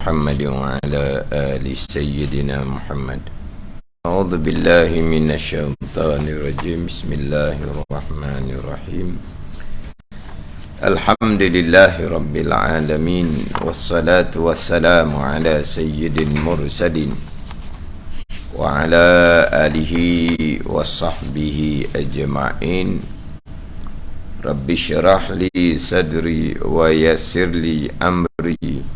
محمد وعلى آل سيدنا محمد. أعوذ بالله من الشيطان الرجيم. بسم الله الرحمن الرحيم. الحمد لله رب العالمين، والصلاة والسلام على سيد المرسلين وعلى آله وصحبه أجمعين. رب اشرح لي صدري ويسر لي أمري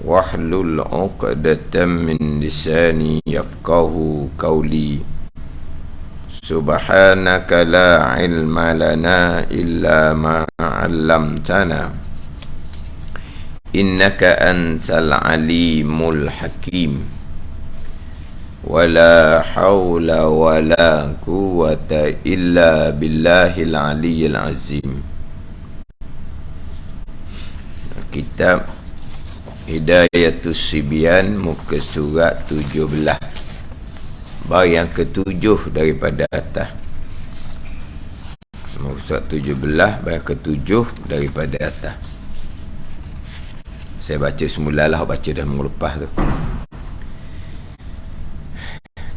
واحلل عقدة من لساني يفقه قولي. سبحانك لا علم لنا إلا ما علمتنا إنك أنت العليم الحكيم. ولا حول ولا قوة إلا بالله العلي العظيم. Kitab Hidayatus Sibyan, muka surat 17, bab yang ke-7 daripada atas. Muka surat 17, bab yang ke-7 daripada atas. Saya baca semulalah, baca dah minggu lepas tu.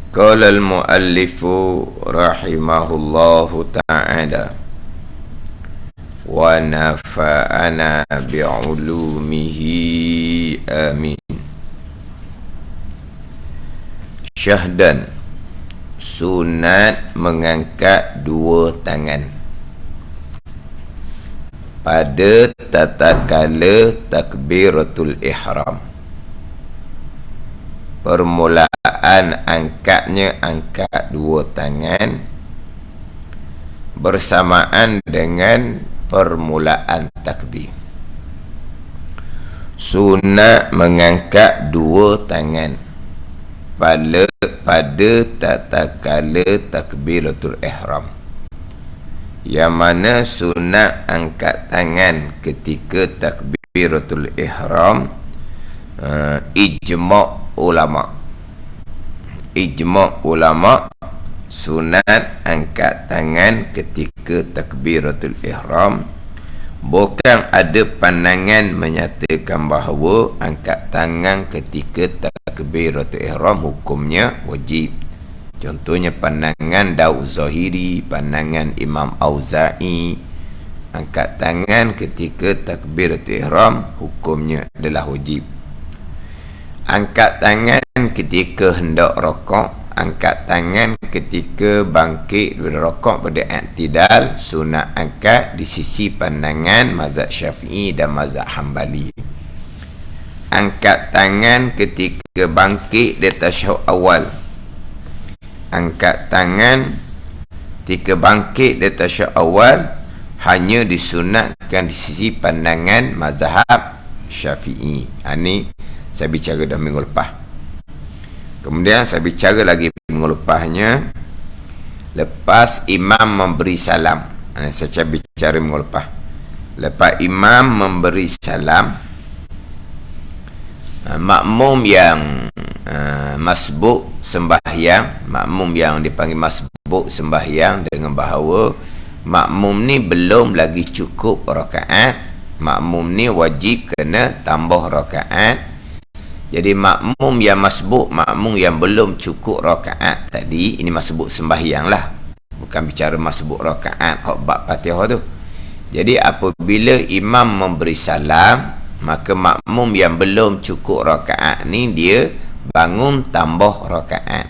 Qala al-muallifu rahimahullahu ta'ala wa nafa'ana bi'ulumihi amin. Syahdan, sunat mengangkat dua tangan pada tatkala takbiratul ihram. Permulaan angkatnya angkat dua tangan bersamaan dengan permulaan takbir. Sunat mengangkat dua tangan pada tatkala takbiratul ihram, yang mana sunat angkat tangan ketika takbiratul ihram ijma' ulama sunat angkat tangan ketika takbiratul ihram. Bukan ada pandangan menyatakan bahawa angkat tangan ketika takbiratul ihram hukumnya wajib. Contohnya pandangan Daud Zahiri, pandangan Imam Auza'i, angkat tangan ketika takbiratul ihram hukumnya adalah wajib. Angkat tangan ketika hendak rokok, angkat tangan ketika bangkit dari rokok pada i'tidal, sunat angkat di sisi pandangan mazhab Syafi'i dan mazhab Hambali. Angkat tangan ketika bangkit dari tasyahud awal, angkat tangan ketika bangkit dari tasyahud awal hanya disunatkan di sisi pandangan mazhab Syafi'i. Ini saya bicara dah minggu lepas. Kemudian saya bicara lagi minggu lepasnya, lepas imam memberi salam. Saya bicara minggu lepas, lepas imam memberi salam, makmum yang masbuk sembahyang, makmum yang dipanggil masbuk sembahyang dengan bahawa makmum ni belum lagi cukup rakaat, makmum ni wajib kena tambah rakaat. Jadi makmum yang masbuk, makmum yang belum cukup rakaat tadi, ini masbuk sembahyang lah, bukan bicara masbuk rakaat hak bab Fatihah tu. Jadi apabila imam memberi salam, maka makmum yang belum cukup rakaat ni dia bangun tambah rakaat.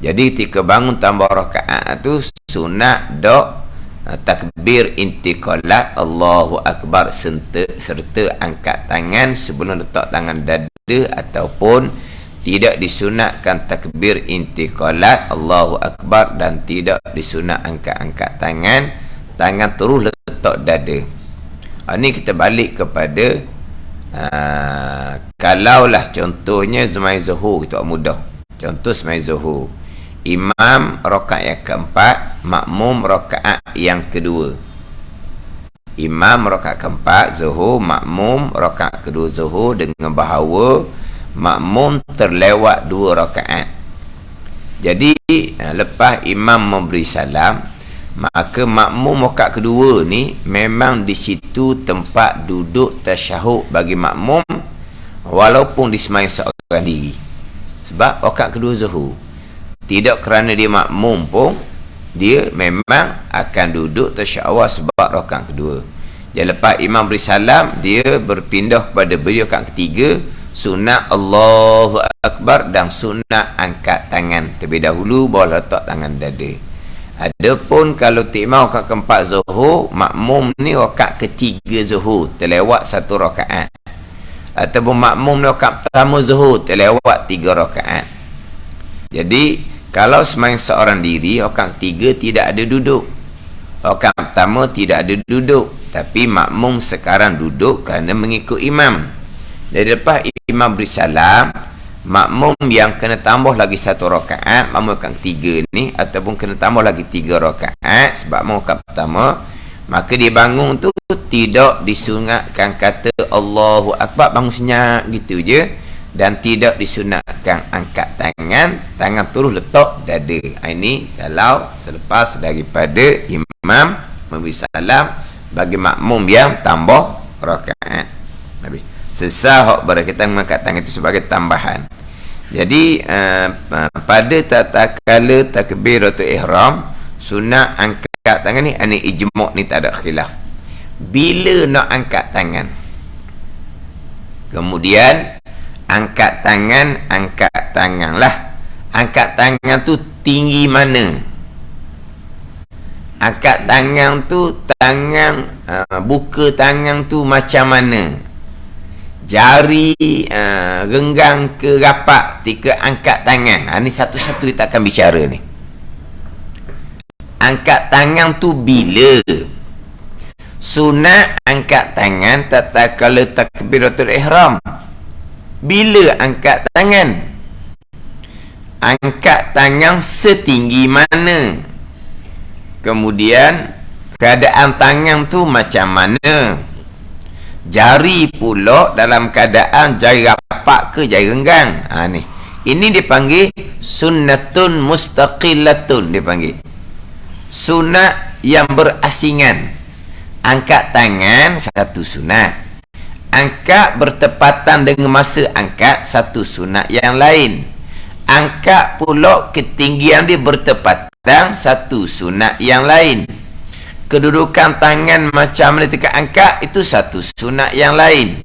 Jadi ketika bangun tambah rakaat tu sunat dak takbir intiqalat Allahu Akbar serta angkat tangan sebelum letak tangan dada, ataupun tidak disunatkan takbir intiqalat Allahu Akbar dan tidak disunat angkat-angkat tangan terus letak dada. Ini kita balik kepada kalaulah contohnya semai zuhur, kita mudah. Contoh semai zuhur, imam rakaat yang keempat, makmum rakaat yang kedua. Imam rakaat keempat zuhur, makmum rakaat kedua zuhur, dengan bahawa makmum terlewat dua rakaat. Jadi lepas imam memberi salam, maka makmum rakaat kedua ni memang di situ tempat duduk tasyahud bagi makmum walaupun disemayang seorang diri. Sebab rakaat kedua zuhur, tidak kerana dia makmum pun dia memang akan duduk tasyahud sebab rakaat kedua. Dan lepas imam beri salam, dia berpindah kepada beri rakaat ketiga, sunat Allahu Akbar dan sunat angkat tangan terlebih dahulu, baru letak tangan dada. Adapun kalau imam rakaat keempat zuhur, makmum ni rakaat ketiga zuhur terlewat satu rakaat, ataupun makmum ni rakaat pertama zuhur terlewat 3 rakaat. Jadi kalau sembahyang seorang diri, rakaat ketiga tidak ada duduk, rakaat pertama tidak ada duduk, tapi makmum sekarang duduk kerana mengikut imam. Dari lepas imam beri salam, makmum yang kena tambah lagi 1 rakaat, makmum rakaat ketiga ni, ataupun kena tambah lagi 3 rakaat sebab makmum rakaat pertama, maka dia bangun tu tidak disunatkan kata Allahu Akbar, bangun senyap gitu je, dan tidak disunatkan angkat tangan terus letak dada. Ini kalau selepas daripada imam memberi salam bagi makmum yang tambah rakaat. Habis sesah hak berkaitan mengangkat tangan itu sebagai tambahan. Jadi pada tatkala takbiratul ihram, sunat angkat tangan ni ijma' ni tak ada khilaf. Bila nak angkat tangan, kemudian angkat tangan lah. Angkat tangan tu tinggi mana? Angkat tangan tu buka tangan tu macam mana? Jari renggang ke rapat ketika angkat tangan. Ni satu-satu kita akan bicara ni. Angkat tangan tu bila? Sunat angkat tangan tatkala takbiratul ihram. Bila angkat tangan? Angkat tangan setinggi mana? Kemudian keadaan tangan tu macam mana? Jari pula dalam keadaan jari rapat ke jari renggang. Ni. Ini dipanggil sunnatun mustaqillatun, dipanggil. Sunat yang berasingan. Angkat tangan satu sunat. Angkat bertepatan dengan masa angkat satu sunat yang lain. Angkat pula ketinggian dia bertepatan satu sunat yang lain. Kedudukan tangan macam mana ketika angkat itu satu sunat yang lain.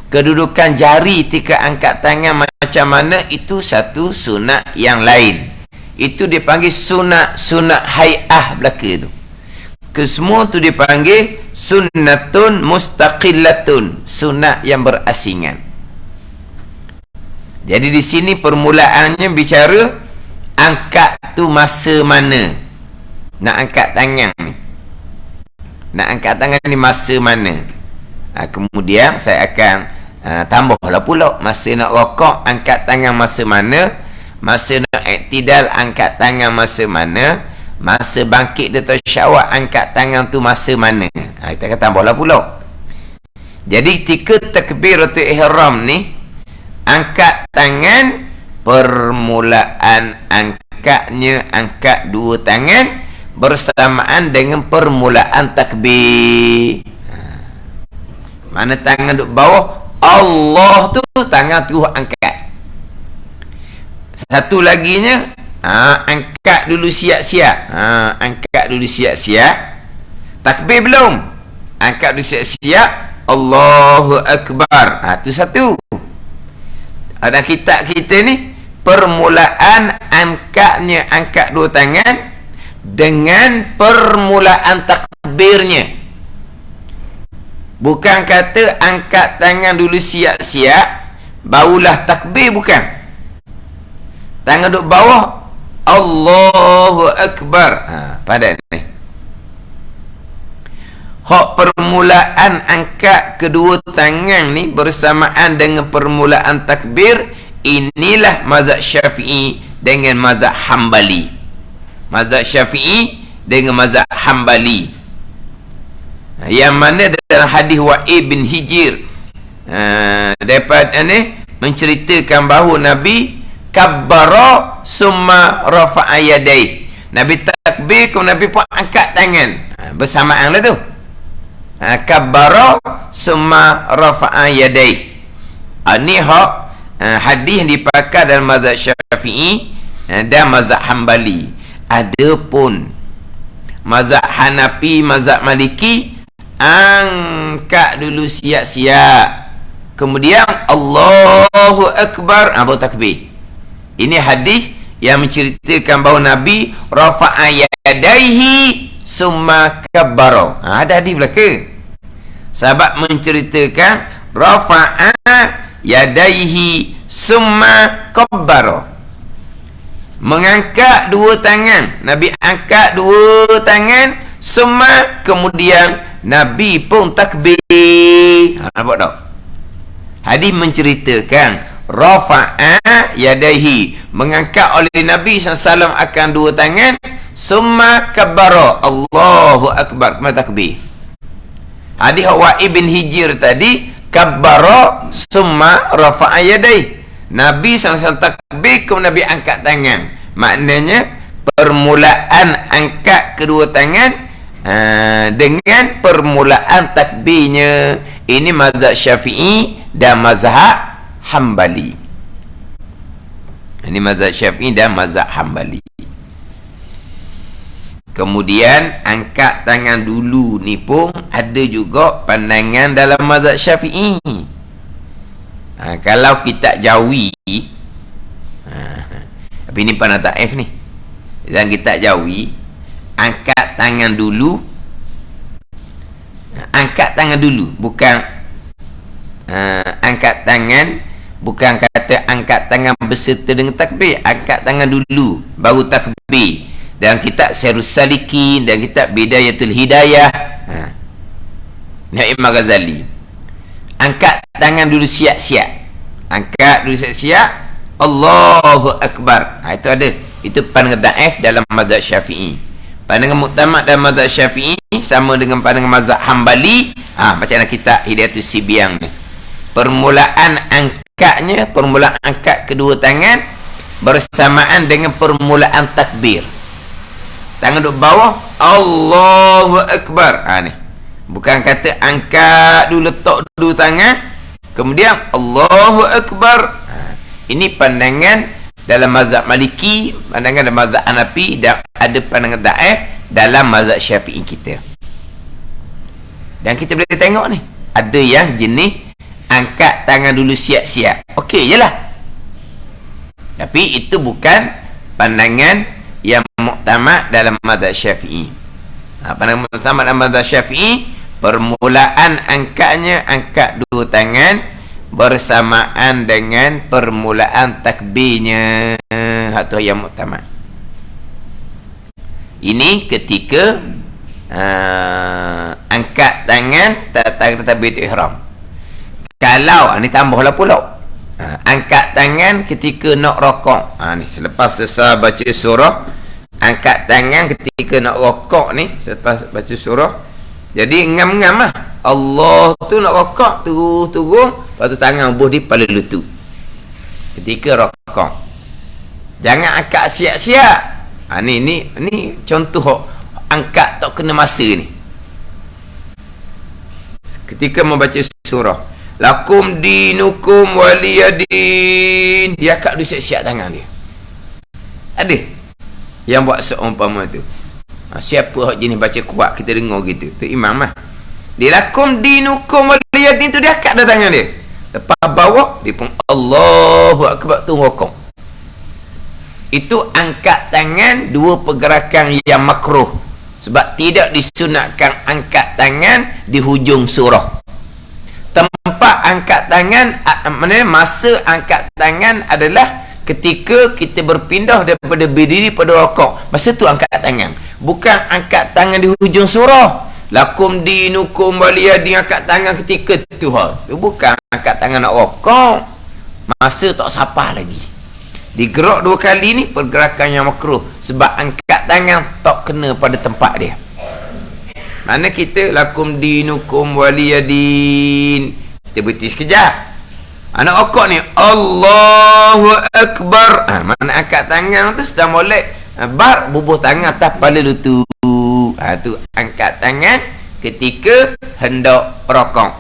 Kedudukan jari ketika angkat tangan macam mana itu satu sunat yang lain. Itu dipanggil sunat hay'ah belaka tu. Kesemua tu dipanggil sunnatun mustaqillatun, sunat yang berasingan. Jadi di sini permulaannya bicara angkat tu masa mana? Nak angkat tangan ni. Nak angkat tangan ni masa mana? Kemudian saya akan tambahlah pula masa nak rokok angkat tangan masa mana, masa nak iktidal angkat tangan masa mana, masa bangkit dari tasyahud angkat tangan tu masa mana. Kita akan tambahlah pula. Jadi ketika takbiratul ihram ni, angkat tangan permulaan angkatnya, angkat dua tangan bersamaan dengan permulaan takbir. Mana tangan duduk bawah, Allah tu tangan tu angkat. Satu laginya angkat dulu siap-siap. Angkat dulu siap-siap. Takbir belum? Angkat dulu siap-siap. Allahu Akbar. Tu satu. Ada kitab kita ni, permulaan angkatnya, angkat dua tangan dengan permulaan takbirnya. Bukan kata angkat tangan dulu siap-siap barulah takbir, bukan. Tangan duduk bawah, Allahu Akbar. Pada ni hak permulaan angkat kedua tangan ni bersamaan dengan permulaan takbir. Inilah mazhab Syafi'i dengan mazhab Hambali. Mazhab Syafi'i dengan mazhab Hambali. Yang mana dalam hadis Wa'id bin Hijir daripada ni menceritakan bahawa Nabi kabbara summa rafa'a yadayhi. Nabi takbir takbir, kemudian Nabi pun angkat tangan. Bersamaan lah tu. Kabbara summa rafa'a yadayhi. Ini hadis yang dipakai dalam mazhab Syafi'i dan mazhab Hambali. Adapun mazhab Hanafi, mazhab Maliki, angkat dulu siap-siap, kemudian Allahu Akbar, baru takbir. Ini hadis yang menceritakan bahawa Nabi rafa'a yadaihi summa kabbara. Ada hadis belaka. Sahabat menceritakan rafa'a yadaihi summa kabbara. Mengangkat dua tangan. Nabi angkat dua tangan, summa, kemudian Nabi pun takbir. Nampak tak? Hadis menceritakan rafa'a yadaihi, mengangkat oleh Nabi SAW akan dua tangan, summa kabbara, Allahu Akbar, kemudian takbir. Hadis Wa'ib bin Hijir tadi, kabbara summa rafa'a yadaihi, Nabi SAW takbir, kemudian Nabi angkat tangan. Maknanya permulaan angkat kedua tangan dengan permulaan takbirnya. Ini mazhab Syafi'i dan mazhab Hambali. Ini mazhab Syafi'i dan mazhab Hambali. Kemudian angkat tangan dulu ni pun ada juga pandangan dalam mazhab Syafi'i. Kalau kita jawi, tapi ni pandang taif ni, dan kita jawi, angkat tangan dulu, angkat tangan dulu, bukan angkat tangan, bukan kata angkat tangan berserta dengan takbir. Angkat tangan dulu baru takbir. Dan kitab Sirrus Salikin dan kitab Bidayatul Hidayah, Imam Ghazali, angkat tangan dulu siap-siap, angkat dulu siap-siap, Allahu Akbar. Itu ada. Itu pandangan daif dalam mazhab Syafi'i. Pandangan muktamad dalam mazhab Syafi'i sama dengan pandangan mazhab Hambali. Macam mana kitab Hidayatul Sibyang ni, permulaan angkatnya, permulaan angkat kedua tangan bersamaan dengan permulaan takbir. Tangan duduk bawah, Allahu Akbar. Ni bukan kata angkat dulu, letak dulu tangan, kemudian Allahu Akbar. Ini pandangan dalam mazhab Maliki, pandangan dalam mazhab Hanafi, dan ada pandangan daif dalam mazhab Syafi'i kita. Dan kita boleh tengok ni, ada yang jenis angkat tangan dulu siap-siap, okey je lah. Tapi itu bukan pandangan yang muktamad dalam mazhab Syafi'i. Pandangan muktamad dalam mazhab Syafi'i, permulaan angkatnya angkat dua tangan bersamaan dengan permulaan takbirnya. Itu yang muktamad. Ini ketika angkat tangan takbiratul ihram. Kalau ni tambahlah pula, angkat tangan ketika nak rokok. Ni selepas selesai baca surah, angkat tangan ketika nak rokok ni, selepas baca surah. Jadi ngam-ngam lah, Allah tu nak rokok, turun, lepas tu tangan buh di kepala lutut ketika rokok. Jangan angkat siap-siap. Ni contoh angkat tak kena masa ni. Ketika membaca surah, lakum dinukum waliyadin, dia angkat dulu siap-siap tangan dia. Ada yang buat seumpama tu. Siapa jenis baca kuat kita dengar gitu, tu imam lah. Dia lakum dinukum waliyadin tu, dia angkat dah tangan dia. Lepas bawah dia pun Allahu Akbar, tu rokok. Itu angkat tangan, dua pergerakan yang makruh, sebab tidak disunatkan angkat tangan di hujung surah. Tempat angkat tangan, masa angkat tangan adalah ketika kita berpindah daripada berdiri pada rokok. Masa tu angkat tangan, bukan angkat tangan di hujung surah. Lakum dinukum waliyadin, angkat tangan ketika tu. Itu bukan angkat tangan nak rokok. Masa tak sapah lagi. Digerak dua kali ni pergerakan yang makruh, sebab angkat tangan tak kena pada tempat dia. Mana kita lakum dinukum waliyadin, kita berhenti sekejap. Anak rokok ni Allahu Akbar, mana angkat tangan tu sedang molek Bar bubuh tangan atas kepala lutut. Tu angkat tangan ketika hendak rokok.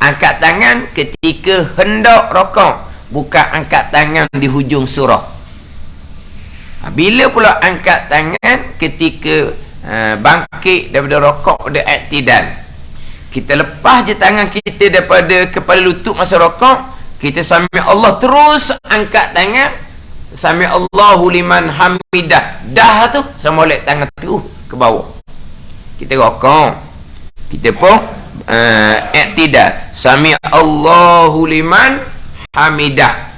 Angkat tangan ketika hendak rokok, bukan angkat tangan di hujung surah. Bila pula angkat tangan ketika bangkit daripada rokok pada i'tidal. Kita lepas je tangan kita daripada kepala lutut masa rokok, kita sami Allah terus angkat tangan, sami Allahu liman hamidah. Dah tu sama oleh tangan tu ke bawah. Kita rokok, kita pun i'tidal, sami Allahu liman hamidah.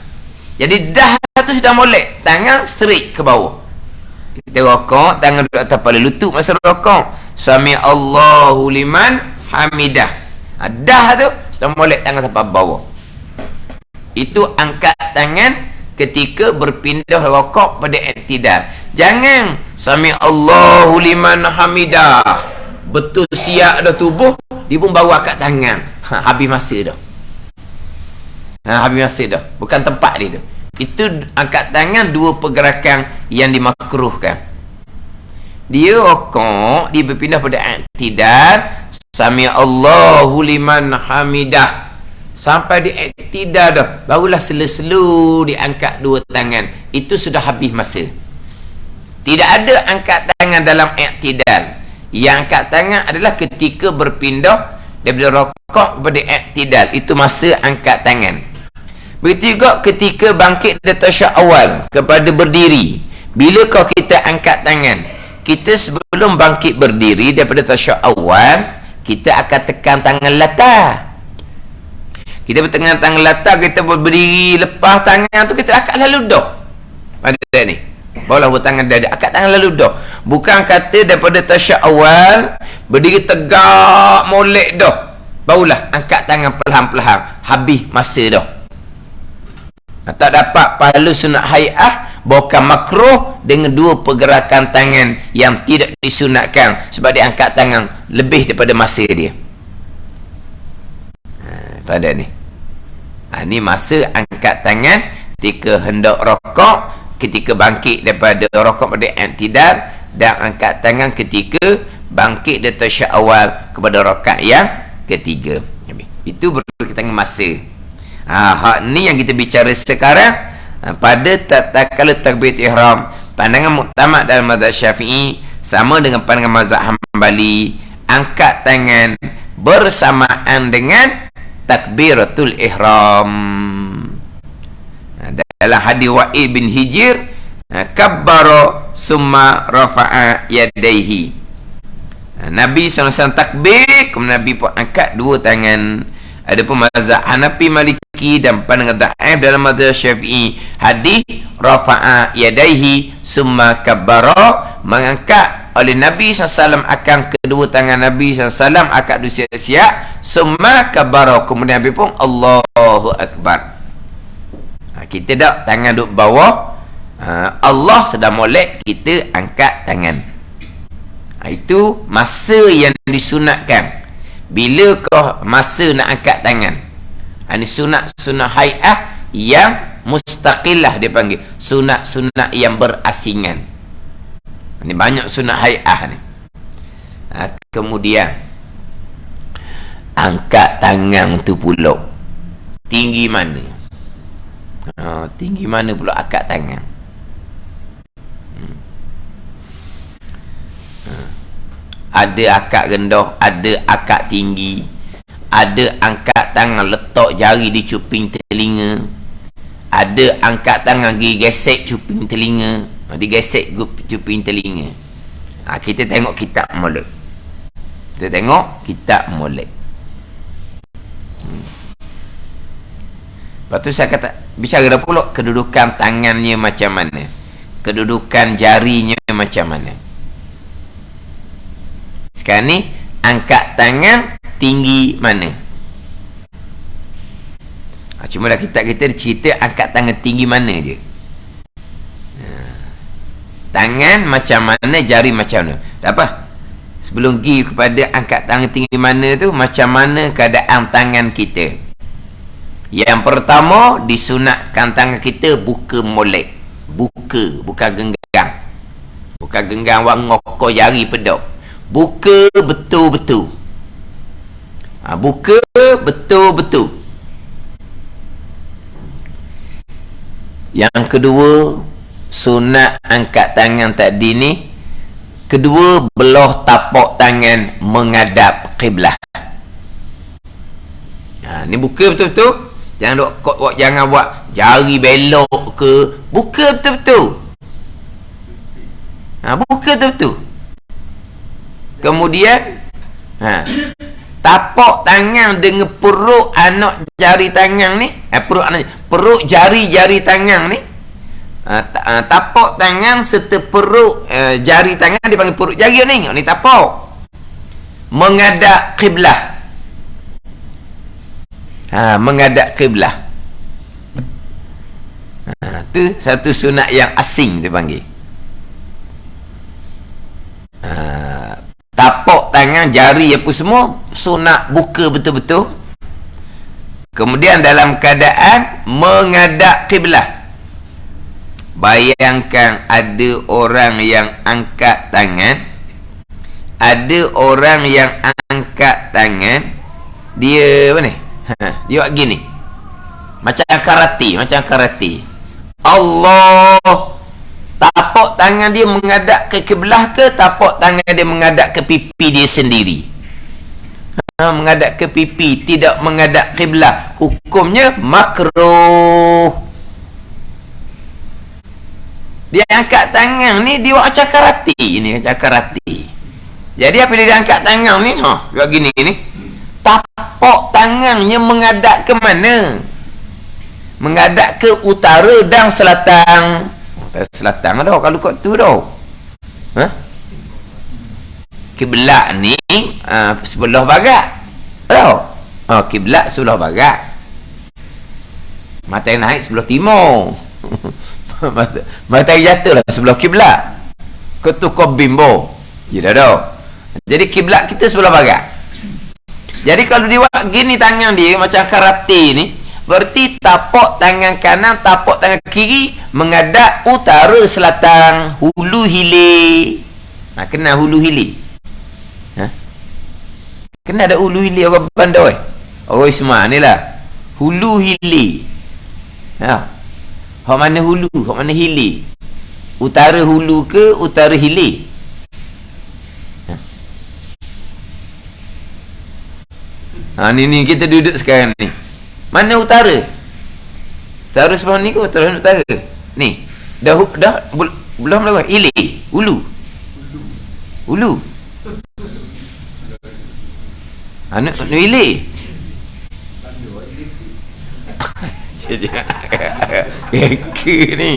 Jadi dah tu sudah molek, tangan straight ke bawah. Kita rokok, tangan duduk atas kepala lutut masa rokok, sami Allahu liman hamidah. Dah tu sudah molek, tangan sampai bawah. Itu angkat tangan ketika berpindah rokok pada i'tidal. Jangan sami Allahu liman hamidah, betul siap dah tubuh, dia pun bawa angkat tangan. Habis masa dah. Habis masa dah. Bukan tempat dia tu. Itu angkat tangan dua pergerakan yang dimakruhkan. Dia rokok, dia berpindah pada i'tidal, sami Allahu liman hamidah. Sampai di i'tidal dah, barulah slow-slow diangkat dua tangan. Itu sudah habis masa. Tidak ada angkat tangan dalam i'tidal. Yang angkat tangan adalah ketika berpindah daripada rokok kepada i'tidal. Itu masa angkat tangan. Begitu juga ketika bangkit dari tasyahud awal kepada berdiri. Bila kita angkat tangan, kita sebelum bangkit berdiri daripada tasyahud awal, kita akan tekan tangan latar. Kita bertekan tangan latar, kita berdiri, lepas tangan tu kita akak lalu dah. Ada ni. Barulah bertangan dada, akak tangan lalu dah. Bukan kata daripada tasyahud awal berdiri tegak molek dah, barulah angkat tangan perlahan-perlahan. Habis masa dah. Tak dapat pahala sunat hai'ah, bukan makruh dengan dua pergerakan tangan yang tidak disunatkan, sebab dia angkat tangan lebih daripada masa dia. Pada ni. Ni masa angkat tangan ketika hendak rokok, ketika bangkit daripada rokok pada i'tidal, dan angkat tangan ketika bangkit dari tasyahud awal kepada rakaat yang ketiga. Itu berkaitan dengan masa. Hak ni yang kita bicara sekarang pada tatkala takbiratul ihram. Pandangan muktamad dalam mazhab Syafi'i sama dengan pandangan mazhab Hambali, angkat tangan bersamaan dengan takbiratul ihram. Dalam hadis Wa'il bin Hijr, kabbara summa rafa'a yadayhi. Nabi SAW takbir, kemudian Nabi pun angkat dua tangan. Adapun mazhab Hanafi, Maliki dan pandangan dhaif dalam mazhab Syafi'i, hadis rafa'a yadayhi summa kabbara, mengangkat oleh Nabi SAW akan kedua tangan Nabi SAW akad siap-siap, summa kabbara, kemudian Nabi pun Allahu Akbar. Kita dak tangan duduk bawah, Allah sedang molek, kita angkat tangan. Itu masa yang disunatkan. Bila kau masa nak angkat tangan, ini sunat hai'ah yang mustaqillah dia panggil, sunat yang berasingan. Ini banyak sunat hai'ah ni. Kemudian angkat tangan tu pula tinggi mana? Tinggi mana pula angkat tangan? Ada akad rendah, ada akad tinggi, ada angkat tangan letak jari di cuping telinga, ada angkat tangan pergi gesek cuping telinga, digesek cuping telinga. Kita tengok kitab molek. Kita tengok kitab molek. Lepas tu saya kata, bicara dah pula kedudukan tangannya macam mana, kedudukan jarinya macam mana. Sekarang ni angkat tangan tinggi mana? Cuma dah kita cerita angkat tangan tinggi mana je. Tangan macam mana, jari macam mana. Tak apa. Sebelum pergi kepada angkat tangan tinggi mana tu, macam mana keadaan tangan kita. Yang pertama, disunatkan tangan kita buka molek. Buka, bukan genggam. genggam wak ngokor jari pedok. Buka betul-betul. Buka betul-betul. Yang kedua, sunat angkat tangan tadi ni, kedua belah tapak tangan menghadap kiblat. Ni buka betul-betul. Jangan buat jari belok ke. Buka betul-betul. Buka betul-betul. Kemudian tapak tangan dengan perut anak jari tangan ni, perut jari-jari tangan ni, tapak tangan serta perut jari tangan dipanggil perut jari ni. Ni tapak menghadap kiblat. Menghadap kiblat. Tu satu sunat yang asing dipanggil. Tapak tangan, jari apa semua sunat buka betul-betul. Kemudian dalam keadaan menghadap kiblat. Bayangkan ada orang yang angkat tangan, ada orang yang angkat tangan, dia apa ni? Dia buat gini. Macam karate. Allah, tapak tangan dia menghadap ke kiblat ke tapak tangan dia menghadap ke pipi dia sendiri? Menghadap ke pipi, tidak menghadap kiblat. Hukumnya makruh. Dia angkat tangan ni, dia buat macam karate. Ini macam karate. Jadi apabila dia angkat tangan ni, buat gini ni, tapak tangannya menghadap ke mana? Menghadap ke utara dan selatan. Selatan dah kalau kat tu dah. Kiblat ni sebelah barat. Tahu? Kiblat sebelah barat. Matahari naik sebelah timur. Matahari jatuh lah sebelah kiblat. Ketukar bimbo. Jadi kiblat kita sebelah barat. Jadi kalau dia buat gini tangan dia macam karate ni, berarti tapak tangan kanan, tapak tangan kiri menghadap utara selatan, hulu hilir. Kena hulu hilir. Kena ada hulu hilir orang Bandar. Orang Ismail ni lah. Hulu hilir. Hak mana hulu, hak mana hilir? Utara hulu ke utara hilir? Ni kita duduk sekarang ni. Mana utara? Utara sebelah ni ke utara? Ni. Dah belum lama. Hilir. Hulu. Nu hilir. Jadi ni.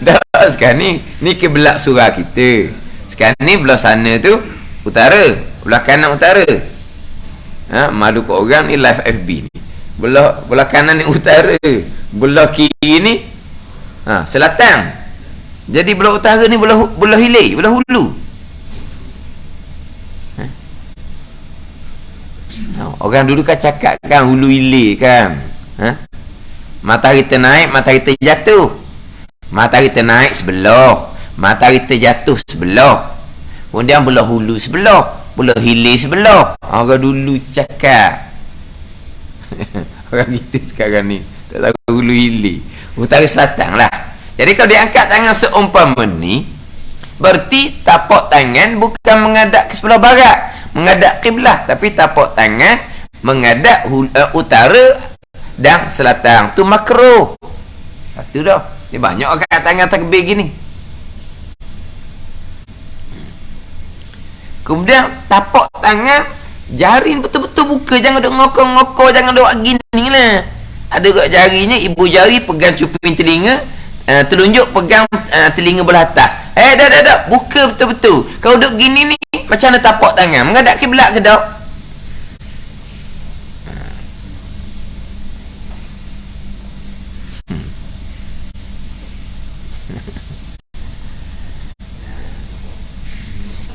Dah sekarang ni kiblat surah kita. Sekarang ni belah sana tu utara, belah kanan utara. Malu kat orang ni live FB ni. Belah kanan ni utara, belah kiri ni selatan. Jadi belah utara ni belah hilir, belah hulu. Orang dulu kan cakap kan hulu hilir kan. Matahari ternaik, matahari terjatuh. Matahari ternaik sebelah, matahari terjatuh sebelah. Kemudian belah hulu sebelah, belah hilir sebelah. Orang dulu cakap. Orang kita sekarang ni tak tahu hulu hilir, utara selatan lah. Jadi kalau dia angkat tangan seumpama ni, berarti tapak tangan bukan menghadap ke sebelah barat, menghadap kiblat, tapi tapak tangan menghadap utara dan selatan. Tu makruh. Satu dah. Ni banyak angkat tangan takbir gini. Kemudian tapak tangan, jari betul-betul buka, jangan duk ngokor-ngokor, jangan duk gini lah. Ada kat jarinya, ibu jari pegang cuping telinga, telunjuk pegang telinga belah atas. Dah, buka betul-betul. Kalau duk gini ni, macam mana tapak tangan? Menghadap kiblat ke tak?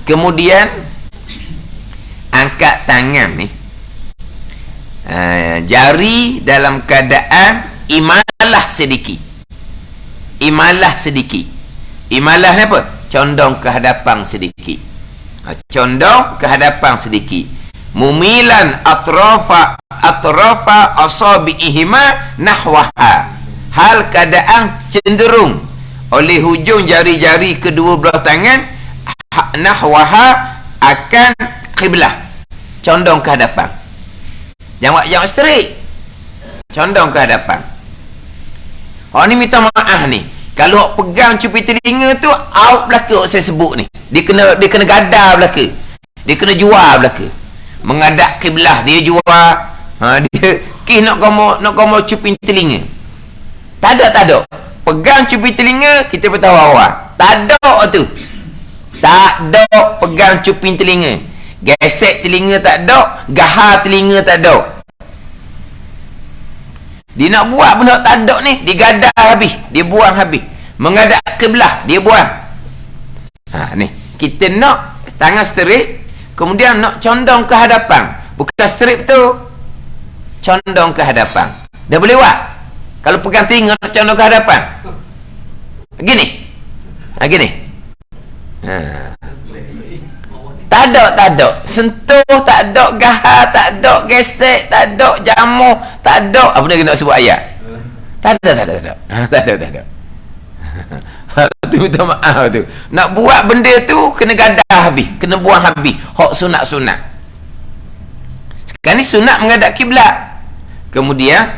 Kemudian angkat tangan ni, jari dalam keadaan imalah sedikit. Imalah ni apa? condong ke hadapan sedikit. Condong ke hadapan sedikit. Mumilan atrafa asabi'ihima nahwaha. Hal keadaan cenderung oleh hujung jari-jari kedua belah tangan nahwaha akan kiblah. Condong ke hadapan. Jangan straight. Condong ke hadapan. Orang ni minta maaf ni. Kalau pegang cupi telinga tu out belaka saya sebut ni. Dia kena gadar belaka. Dia kena jual belaka. Menghadap kiblah dia jual. Dia nak gomo cupi telinga. Tak ada. Pegang cupi telinga kita bertahu awal. Tak ada tu. Tak ada pegang cupi telinga. Gesek telinga tak ada, gahar telinga tak ada. Dia nak buat benda tak ada ni, dia gadar habis, dia buang habis. Menghadap kiblah, dia buang. Ni, kita nak tangan straight, kemudian nak condong ke hadapan. Bukan straight tu, condong ke hadapan. Dah boleh buat? Kalau pegang telinga nak condong ke hadapan. Gini. Gini. Tak ada. Sentuh tak ada, gahar tak ada, gesek tak ada, jamu tak ada. Apa dia nak sebut ayat? Tak ada. Tu minta maaf tu. Nak buat benda tu kena gadah habis, kena buang habis. Hak sunat-sunat. Sekarang ni sunat menghadap kiblat. Kemudian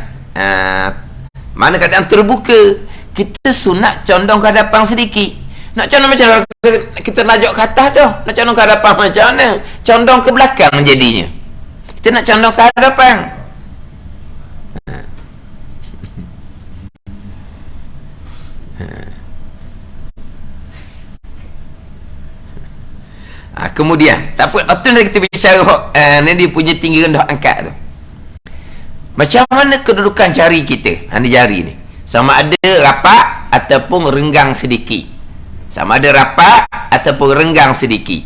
mana keadaan terbuka, kita sunat condong ke hadapan sedikit. Nak condong macam mana? Kita najuk ke atas dah. Nak condong ke hadapan macam mana? Condong ke belakang jadinya. Kita nak condong ke hadapan. Kemudian tak apa, otomatis kita bicara dia punya tinggi rendah angkat tu. Macam mana kedudukan jari kita? Ni jari ni sama ada rapat ataupun renggang sedikit. Sama ada rapat ataupun renggang sedikit.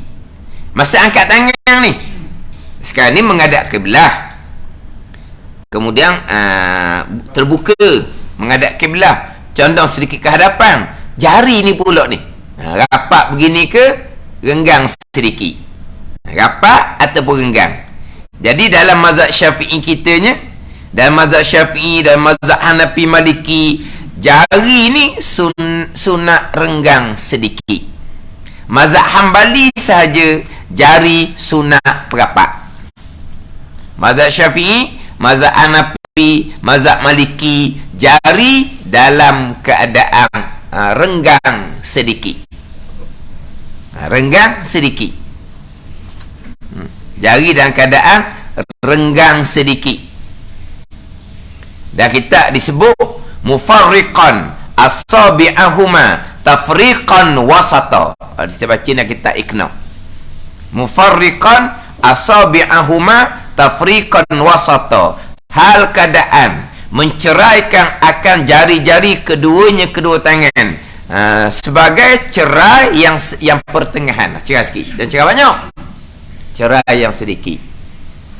Masa angkat tangan ni, sekarang ni menghadap kiblah. Kemudian terbuka menghadap kiblah, condong sedikit ke hadapan. Jari ni pula ni, rapat begini ke renggang sedikit. Rapat ataupun renggang. Jadi dalam mazhab Syafi'i kitanya, dalam mazhab Syafi'i dan mazhab Hanafi Maliki, jari ni sunat renggang sedikit. Mazhab Hambali sahaja jari sunat perapat. Mazhab Syafi'i, mazhab Hanafi, mazhab Maliki, jari dalam keadaan renggang sedikit. Renggang sedikit. Jari dalam keadaan renggang sedikit. Dan kita disebut mufarriqan asabi'ahuma tafriqan wasata. Kita baca nak kita ikna. Mufarriqan asabi'ahuma tafriqan wasata. Hal keadaan menceraikan akan jari-jari keduanya kedua tangan sebagai cerai yang pertengahan. Cerai sikit dan cerai banyak. Cerai yang sedikit.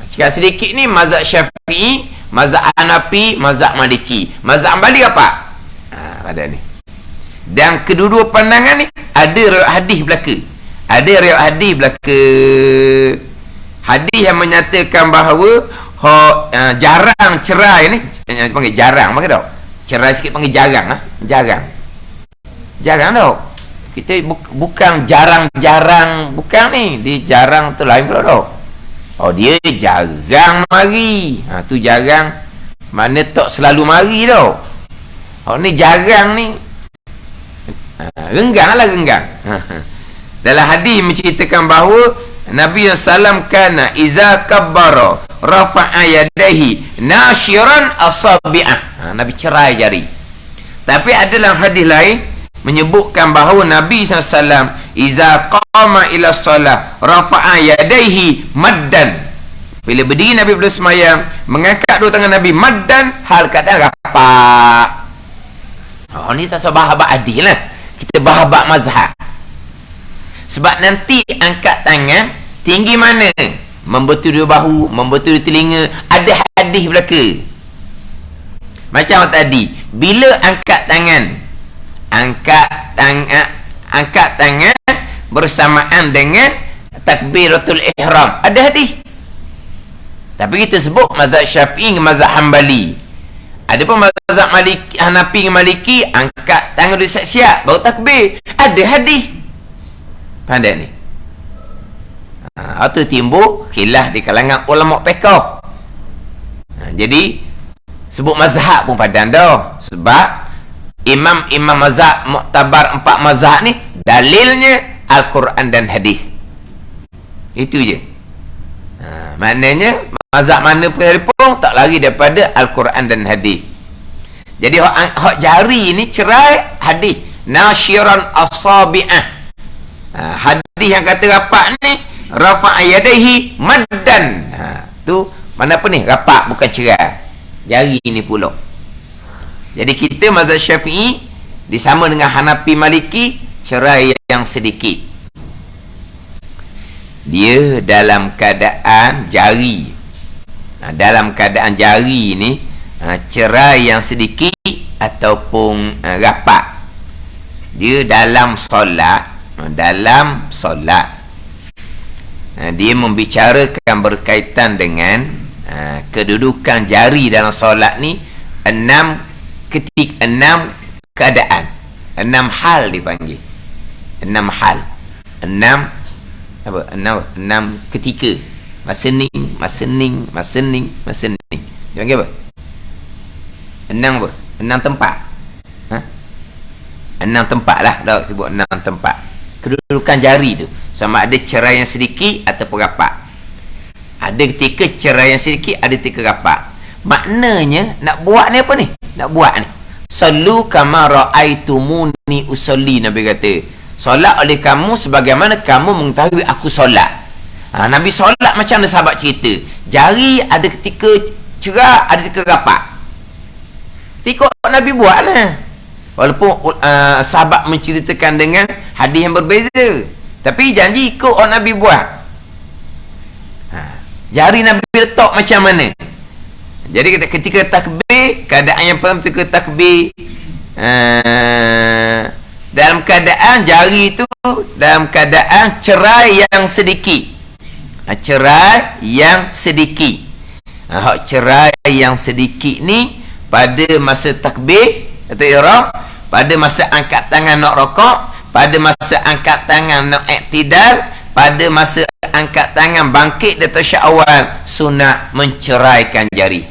Cerai sedikit ni mazhab Syafi'i, mazhab Hanafi, mazhab Maliki. Mazhab Hambali apa? Pada ni. Dan kedua-dua pandangan ni ada riwayat hadis belaka. Ada riwayat hadis belaka. Hadis yang menyatakan bahawa jarang cerai ni, panggil jarang, panggil tak? Cerai sikit panggil jarang. Jarang tau. Kita bukan jarang-jarang, bukan ni. Dia jarang tu lain pula tau. Dia jarang mari. Tu jarang. Mana tak selalu mari tau. Ni jarang ni. Renggang. Dalam hadis menceritakan bahawa Nabi SAW kana iza kabbara rafa'a yadaihi nashiran asabi'ah. Nabi cerai jari. Tapi ada dalam hadis lain menyebutkan bahawa Nabi SAW iza qama ila salah rafa'a yadaihi maddan. Bila berdiri Nabi belum semayang, mengangkat dua tangan Nabi maddan, hal keadaan rapat. Ni tak sahabat adil lah. Kita bahabat mazhab. Sebab nanti angkat tangan tinggi mana? Membetul bahu, membetul telinga. Ada hadis belaka. Macam tadi, bila angkat tangan bersamaan dengan takbiratul ihram. Ada hadis. Tapi kita sebut mazhab Syafi'i dengan mazhab Hanbali. Ada pun mazhab Maliki, Hanafi dengan Maliki, angkat tangan dulu siap-siap baru takbir. Ada hadis. Faham tak ni? Itu timbul khilaf di kalangan ulama fiqh. Jadi sebut mazhab pun padan dah. Sebab imam-imam mazhab muktabar 4 mazhab ni dalilnya Al-Quran dan hadis. Itu je. Maknanya mazhab mana pun tak lari daripada Al-Quran dan hadis. Jadi hak jari ni cerai hadis nasyiran asabi'ah. Hadis yang kata rapat ni rafa'a yadaihi maddan. Tu mana apa ni? Rapat bukan cerai. Jari ni pula. Jadi kita mazhab Syafi'i disama dengan Hanafi Maliki cerai yang sedikit. Dia dalam keadaan jari. Dalam keadaan jari ni cerai yang sedikit ataupun rapat. Dia dalam solat, dia membicarakan berkaitan dengan kedudukan jari dalam solat ni 6 keadaan, 6 hal dipanggil. 6 hal. 6 ketika. Masa ni. Dia panggil apa? 6 apa? 6 tempat. 6 tempat lah. Dah sebut 6 tempat. Kedudukan jari tu sama ada cerai yang sedikit ataupun rapat. Ada ketika cerai yang sedikit, ada ketika rapat. Maknanya nak buat ni apa ni? Nak buat ni, sallu kama ra'aitumuni usolli. Nabi kata, solat oleh kamu sebagaimana kamu mengetahui aku solat. Nabi solat macam mana sahabat cerita. Jari ada ketika cerah, ada ketika rapat. Ketika Nabi buat lah. Walaupun sahabat menceritakan dengan hadis yang berbeza, tapi janji ikut orang Nabi buat. Jari Nabi letak macam mana. Jadi ketika takbir, keadaan yang pertama ketika takbir, dalam keadaan jari itu dalam keadaan cerai yang sedikit. Cerai yang sedikit. Cerai yang sedikit ni pada masa takbir atau ihram, pada masa angkat tangan nak rokok, pada masa angkat tangan nak iktidal, pada masa angkat tangan bangkit dari tasyahud, sunat menceraikan jari.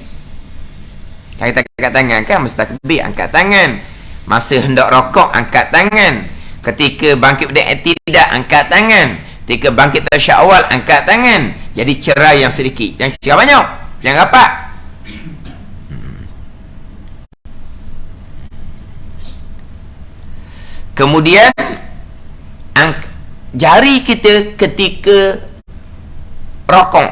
Kita angkat tangan kan masa takbir, angkat tangan. Masa hendak rokok, angkat tangan. Ketika bangkit dari iktidal, angkat tangan. Ketika bangkit tasyahud, angkat tangan. Jadi cerai yang sedikit. Yang cerai banyak, yang rapat. Kemudian jari kita ketika rokok.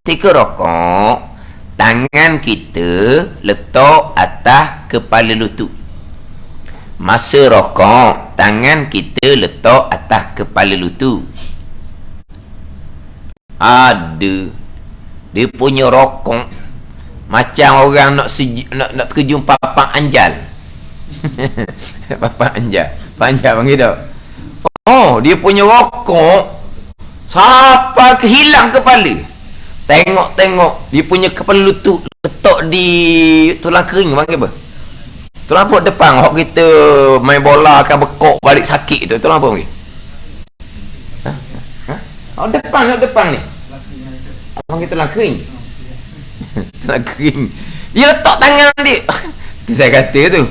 Ketika rokok, tangan kita letak atas kepala lutut. Masa rokok, tangan kita letak atas kepala lutut. Ada dia punya rokok macam orang nak terjun papan anjal. Papan anjal. Panjang panggil dah. Dia punya rokok sampai kehilang kepala. Tengok dia punya kepala lutut letak di tulang kering, panggil apa? Tulang apa depan hok kita main bola akan bekok balik sakit tu. Tulang apa panggil? Depan ni. Panggil tulang kering. Tulang kering. Dia letak tangan dia. Tu saya kata tu.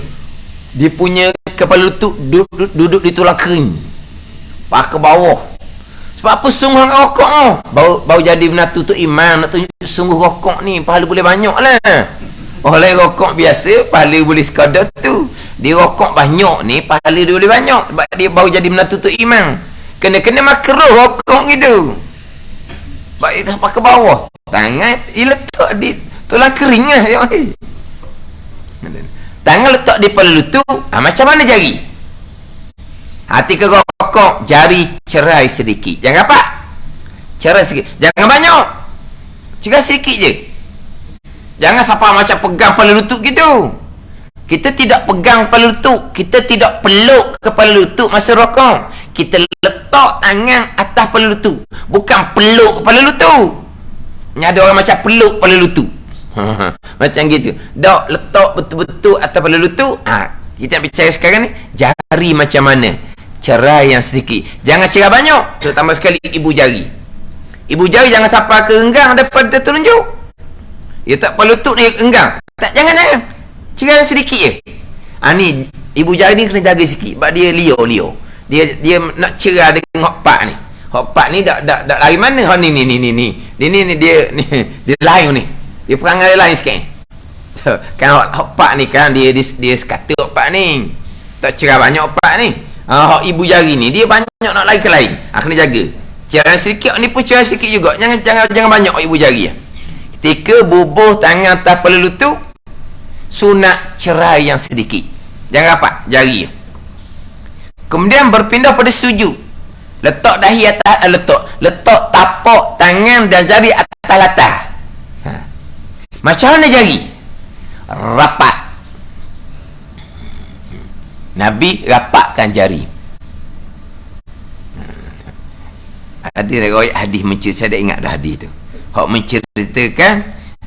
Dia punya kepala lutut duduk di tulang kering. Pakai bawah. Sebab apa sungguh rokok tu? Baru jadi menatu tu iman. Nak tunjuk sungguh rokok ni pahala boleh banyak lah. Oleh rokok biasa pahala boleh sekadar tu. Dia rokok banyak ni pahala dia boleh banyak. Sebab dia baru jadi menatu tu iman. Kena makruh rokok gitu. Sebab dia pakai bawah. Tangan dia letak di tulang kering lah. Tangan letak di kepala lutut. Macam mana jari? Hati ke rokok, jari cerai sedikit. Jangan apa? Cerai sedikit. Jangan banyak. Cerai sedikit je. Jangan sampai macam pegang kepala lutut gitu. Kita tidak pegang kepala lutut. Kita tidak peluk kepala lutut masa rokok. Kita letak letak tangan atas kepala lutut. Bukan peluk kepala lutut. Ni ada orang macam peluk kepala lutut. Macam gitu. Dok letak betul-betul atas kepala lutut. Kita nak bicara sekarang ni, jari macam mana? Cerai yang sedikit. Jangan cerai banyak, terutama sekali ibu jari. Ibu jari jangan sampai ke enggang daripada telunjuk. Ya tak kepala lutut ni enggang. Tak, jangan. Cerai sedikit je. Ni ibu jari ni kena jaga sikit sebab dia liar. Dia nak cerai dengan hok pak ni. Hok pak ni dak lari mana? Ni dia lain ni. Dia perangai lain sikit. Kan hok pak ni kan dia sekata hok pak ni. Tak cerai banyak hok pak ni. Hok ibu jari ni dia banyak nak lari ke lain. Kena jaga. Cerai sedikit ni pun cerai sikit juga. Jangan banyak hok ibu jari. Ketika bubuh tangan atas kepala lutut, sunat cerai yang sedikit. Jangan rapat jari. Kemudian berpindah pada sujud. Letak dahi atas letak tapak tangan dan jari atas latah. Macam mana jari? Rapat. Nabi rapatkan jari. Ada riwayat hadis menceritakan, saya dah ingat dah hadis tu. Hak menceritakan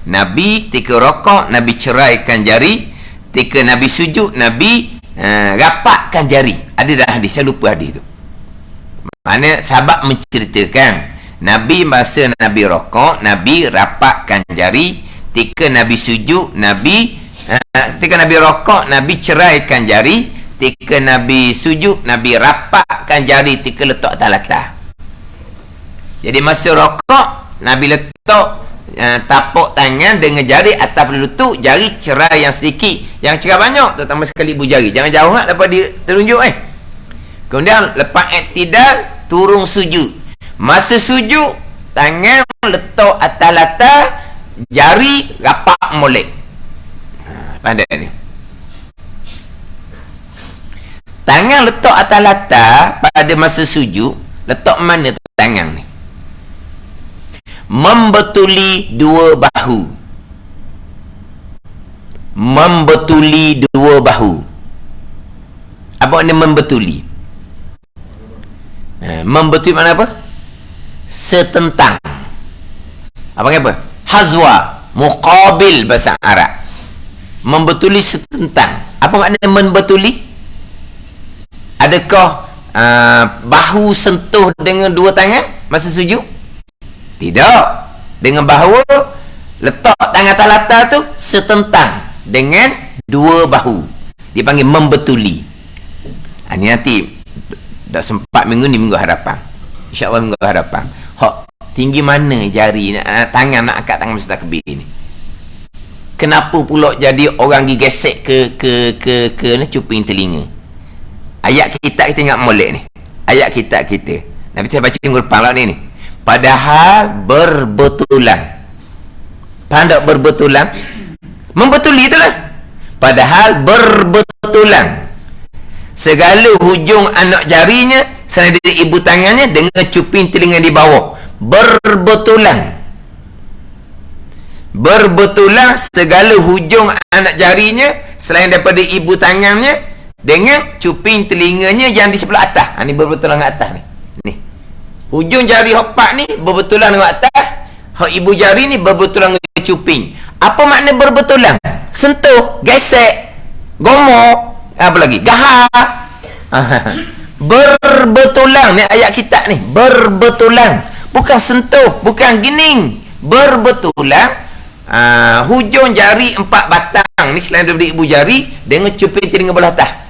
Nabi ketika rokok, Nabi ceraikan jari. Ketika Nabi sujud, Nabi rapatkan jari. Ada dah hadis, saya lupa hadis tu. Mana sahabat menceritakan Nabi masa Nabi rokok, Nabi rapatkan jari. Ketika Nabi sujud, ketika Nabi rokok, Nabi ceraikan jari. Ketika Nabi sujud, Nabi rapatkan jari ketika letak atas latah. Jadi masa rokok, Nabi letak tapak tangan dengan jari atas lutut, jari cerai yang sedikit. Yang cerai banyak, terutama sekali ibu jari. Jangan jauh nak daripada telunjuk. Kemudian lepas iktidal, turun sujud. Masa sujud, tangan letak atas latah, jari rapat molek. Pandai ni. Tangan letak atas latah pada masa sujud, letak mana tangan ni? Membetuli dua bahu. Membetuli dua bahu. Apa makna membetuli? Membetuli mana apa? Setentang. Apa? Hazwa, muqabil bahasa Arab. Membetuli setentang. Apa makna membetuli? Adakah bahu sentuh dengan dua tangan masa sujud? Tidak. Dengan bahu letak tangan atas latah tu setentang dengan dua bahu. Dipanggil membetuli. Ini nanti dah sempat minggu hadapan. InsyaAllah minggu hadapan. Tinggi mana jari tangan nak angkat tangan masa takbir ni? Kenapa pula jadi orang digesek ke cuping telinga? Ayat kita ingat molek ni. Ayat kita. Nabi saya baca minggu depan lah ni. Padahal berbetulan. Faham tak berbetulan? Membetuli itulah. Padahal berbetulan. Segala hujung anak jarinya selain dari ibu tangannya dengan cuping telinga di bawah. Berbetulan segala hujung anak jarinya selain daripada ibu tangannya dengan cuping telinganya yang di sebelah atas. Ni berbetulan dengan atas ni. Hujung jari hopak ni berbetulan dengan atas. Hak ibu jari ni berbetulan dengan cuping. Apa makna berbetulan? Sentuh, gesek, gomok, apa lagi? Gahar. Berbetulan ni ayat kita ni. Berbetulan. Bukan sentuh, bukan gining. Berbetulan. Hujung jari 4 batang ni selain daripada ibu jari dengan cuping telinga belah atas.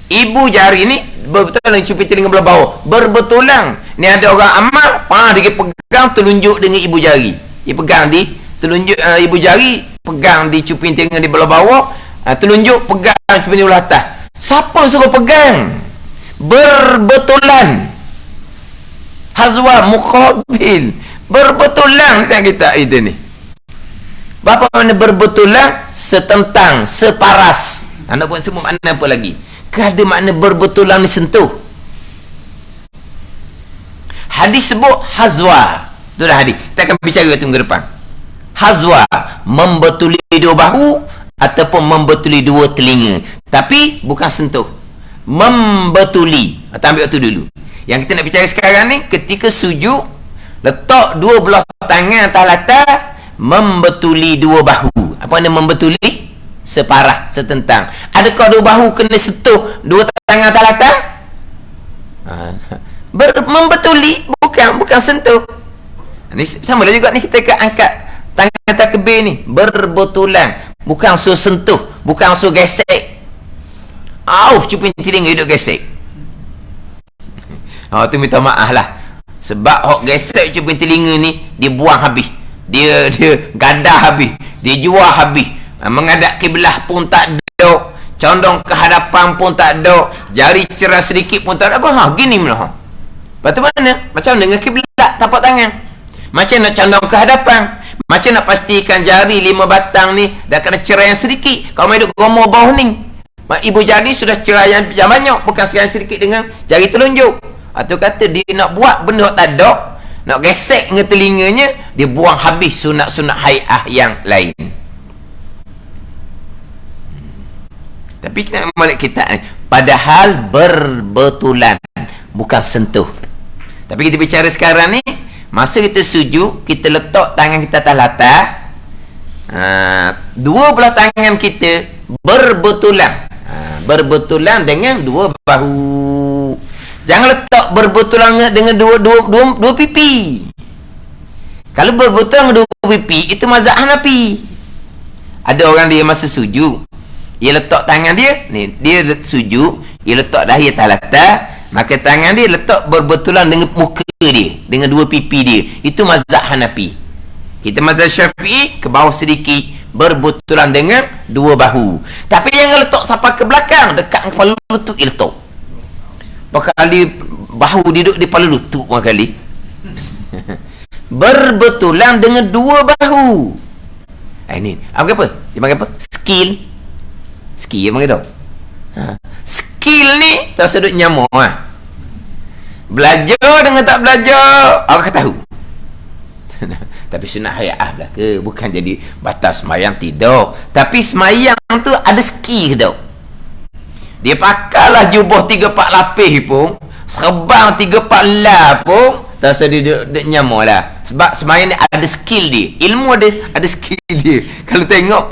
Ibu jari ni berbetulan dengan cuping telinga belah bawah. Berbetulan. Ni ada orang amal, dia pegang telunjuk dengan ibu jari. Dia pegang di telunjuk ibu jari, pegang di cuping telinga di belah bawah, telunjuk pegang cuping telinga belah atas. Siapa suruh pegang? Berbetulan. Hazwa muqabil. Berbetulan kita itu ni. Berapa makna berbetulan? Setentang, separas. Anda pun semua makna apa lagi? Ada makna berbetulan ni sentuh. Hadis sebut hazwa. Itu dah hadis. Kita akan bicara tunggu depan. Hazwa, membetuli dua bahu ataupun membetuli dua telinga. Tapi bukan sentuh. Membetuli. Kita ambil waktu dulu. Yang kita nak bicara sekarang ni, ketika sujud, letak dua belah tangan atas latar, membetuli dua bahu. Apa makna membetuli? Separah, setentang. Adakah dua bahu kena sentuh dua tangan atas latar? Membetuli, bukan sentuh. Ni sama lah juga ni, kita angkat tangan takbir ni berbetulan, bukan suruh sentuh, bukan suruh gesek. Cuping telinga hidup gesek. Tu minta maaf lah, sebab hok gesek cuping telinga ni dia buang habis, dia gadah habis, dia jual habis, menghadap kiblah pun tak ada, condong ke hadapan pun tak ada, jari cerah sedikit pun tak ada. Gini lah. Lepas tu mana? Macam dengan kiblat tapak tangan, macam nak condong ke hadapan, macam nak pastikan jari 5 batang ni dah kena cerai yang sedikit. Kalau main duk gomor bawah ni, ibu jari sudah cerai yang banyak, bukan cerai yang sedikit dengan jari telunjuk. Atau kata dia nak buat benda tak ada, nak gesek dengan telinganya, dia buang habis sunat-sunat hai'ah yang lain. Tapi kita balik kita ni, padahal berbetulan, bukan sentuh. Tapi kita bicara sekarang ni, masa kita sujud, kita letak tangan kita atas latar, dua belah tangan kita berbetulan, berbetulan dengan dua bahu. Jangan letak berbetulan dengan dua pipi. Kalau berbetulan dengan dua pipi, itu mazhab Hanafi. Ada orang dia masa sujud, dia letak tangan dia ni, dia sujud, dia letak dahi atas latar, maka tangan dia letak berbetulan dengan muka dia, dengan dua pipi dia. Itu mazhab Hanafi. Kita mazhab Syafi'i ke bawah sedikit, berbetulan dengan dua bahu. Tapi jangan letak sampai ke belakang, dekat kepala lutut dia letak. Berapa kali bahu dia duduk di kepala lutut berapa kali. Berbetulan dengan dua bahu. Ini apa? Dia panggil apa? Skill dia panggil tau. Skill ni tak sedut nyamuk belajar dengan tak belajar, awak tahu. Tapi sunat hai'ah belaka, bukan jadi batas semayang, tidak. Tapi semayang tu ada skill tau. Dia pakailah jubah 3-4 lapis pun, serban 3-4 lah pun, tak sedut nyamuk lah. Sebab semayang ni ada skill dia, ilmu ada skill dia. Kalau tengok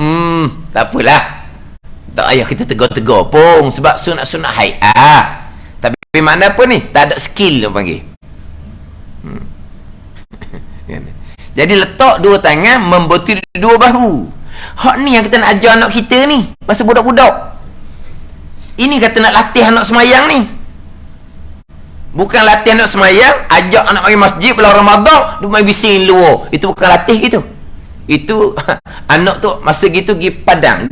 tak apalah, tak payah kita tegur-tegur pun, sebab sunat-sunat hai'ah. Tapi mana pun ni tak ada skill dia panggil. Jadi letak dua tangan, membetuli dua bahu. Hak ni yang kita nak ajar anak kita ni masa budak-budak. Ini kata nak latih anak semayang ni. Bukan latih anak semayang, ajak anak pergi masjid bulan Ramadan, duk main bising luar. Itu bukan latih gitu. Itu anak tu masa gitu pergi padang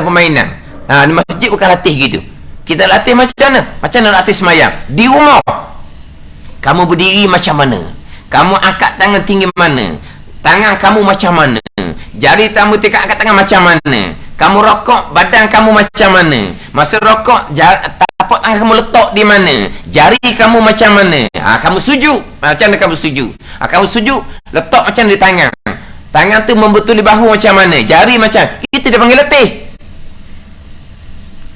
permainan. Di masjid bukan latih gitu. Kita latih macam mana? Macam mana latih semayang? Di rumah, kamu berdiri macam mana? Kamu angkat tangan tinggi mana? Tangan kamu macam mana? Jari kamu tekan angkat tangan macam mana? Kamu rokok, badan kamu macam mana? Masa rokok, tapak tangan kamu letak di mana? Jari kamu macam mana? Kamu sujud, macam mana kamu sujud? Kamu sujud, letak macam di tangan. Tangan tu membetuli bahu macam mana? Jari macam, itu dia panggil latih.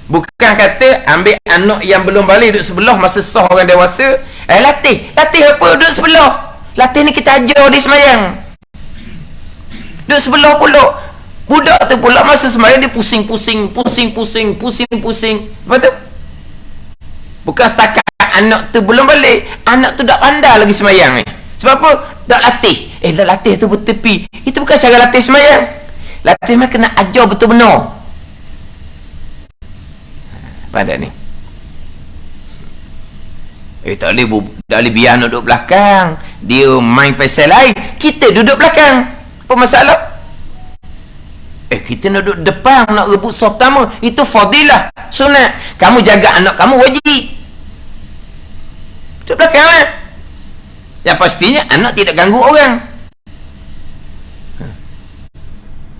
Bukan kata ambil anak yang belum balik duduk sebelah masa sah orang dewasa, latih apa duduk sebelah? Latih ni kita ajar di semayang. Duduk sebelah pula. Budak tu pula masa semayang dia pusing-pusing. Apa tu? Bukan setakat anak tu belum balik, anak tu dah pandai lagi semayang ni. Sebab apa? Dah latih. Dah latih tu bertepi. Itu bukan cara latih semayang. Latih memang kena ajar betul benar. Pada ni. Tak boleh biar anak duduk belakang. Dia main pasal lain, kita duduk belakang. Apa masalah? Kita nak duduk depan, nak rebut saf pertama. Itu fadilah, sunat. Kamu jaga anak kamu wajib. Duduk belakang lah. Yang pastinya anak tidak ganggu orang.